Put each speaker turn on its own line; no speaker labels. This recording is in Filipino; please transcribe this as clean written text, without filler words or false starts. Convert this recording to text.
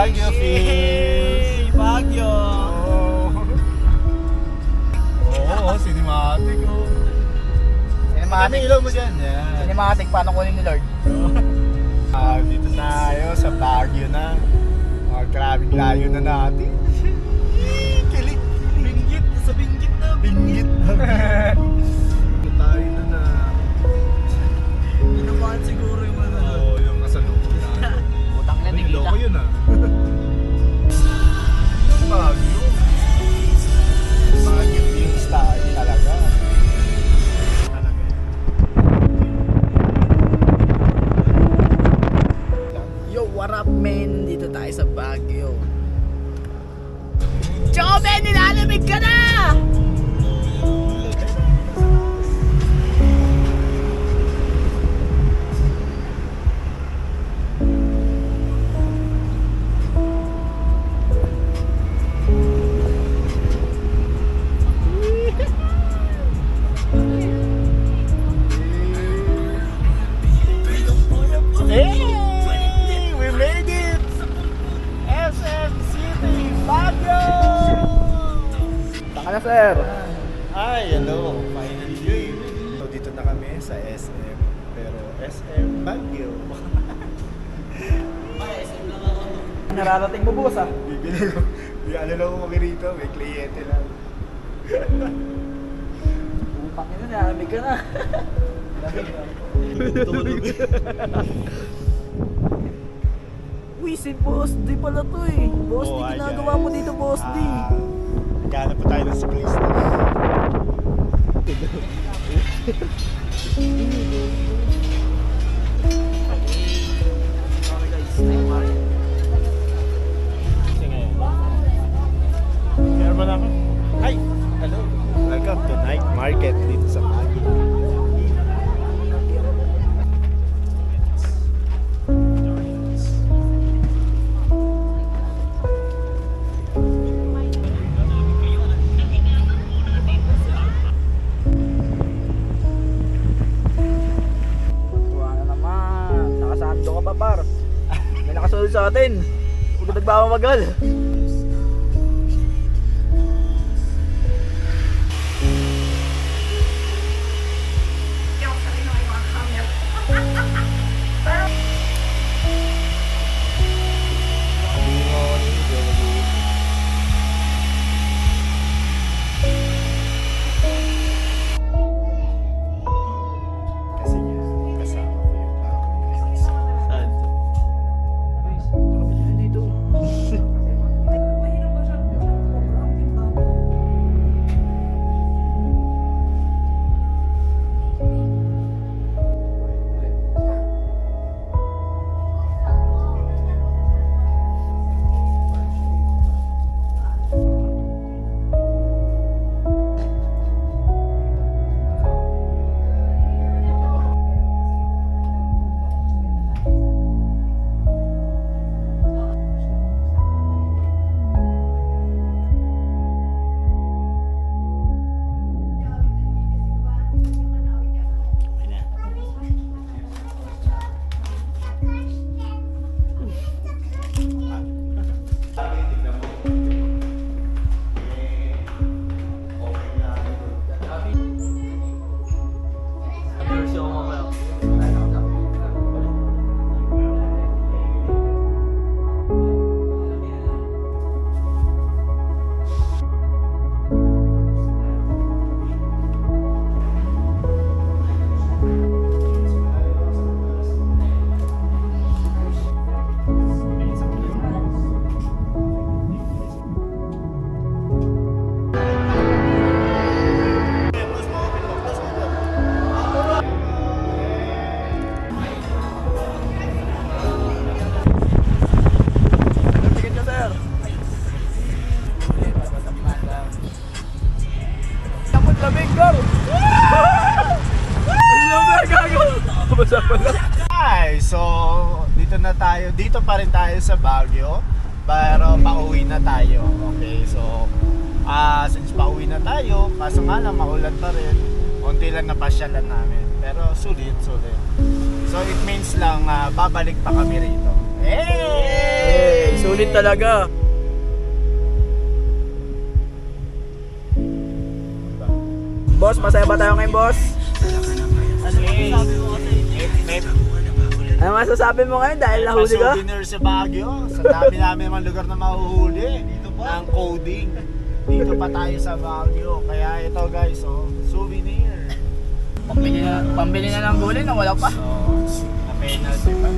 Baguio Fish!
Baguio!
Oo, cinematic oh.
Cinematic.
Ilaw mo dyan, yan.
Cinematic, paano kunin ni Lord?
Dito tayo sa Baguio na. Grabing layo na natin. Kilig.
Binggit, sa binggit na.
Binggit na. Tayo na.
Inamaan siguro yung ano.
Oo, yung kasalubong na.
Utang na
Ay,
nila.
loko yun ah. Baguio. Baguio yung style talaga.
Yo, what up man? Dito tayo sa Baguio. Chome, nilalamig ka na!
Hey! We made it! SM City, Baguio!
Taka na, sir.
Ay, hello. Finally. So, dito na kami sa SM. Pero SM Baguio.
Nararating mo, boss, ah.
Bibili ko. Di ano lang kami rito. May kliyente lang.
Utang na, nilalamig ka na. Uy, si Boss D pala to eh. Boss D,
Oh,
ginagawa
ayan.
mo dito, Boss D.
Naghanap pa tayo ng cyclist.
Okay guys, tayo market.
Kasi ngayon. Meron ba naman? Hi! Hello! Welcome to night market dito sa Baguio.
Tuwa na naman. Nakasando ka pa, par. May nakasunod sa atin. Huwag ka nagmamagal.
Kasi nga, kasama ko yung bagong friends. Saan?
Dito. Tingin ka, sir. Tapos lamig, go! Lamig, gago! Basa pala.
Hi! So, dito na tayo. Dito pa rin tayo sa Baguio. Pero pauwi na tayo. Okay, so since pauwi na tayo, kaso nga lang maulan pa rin. Unti lang napasyalan namin. Pero sulit. So it means lang babalik pa kami rito. Hey!
Sulit Sulit talaga. Boss, masaya ba tayo ngayon, boss? Ano masasabi mo ngayon dahil nahuli ka?
Souvenir sa Baguio. Sa dami namin naman lugar na mahuhuli. Dito pa. Ng coding. Dito pa tayo sa Baguio. Kaya ito guys, oh, souvenir.
Pambili na ng gulay na wala pa.
So, na penalty pa.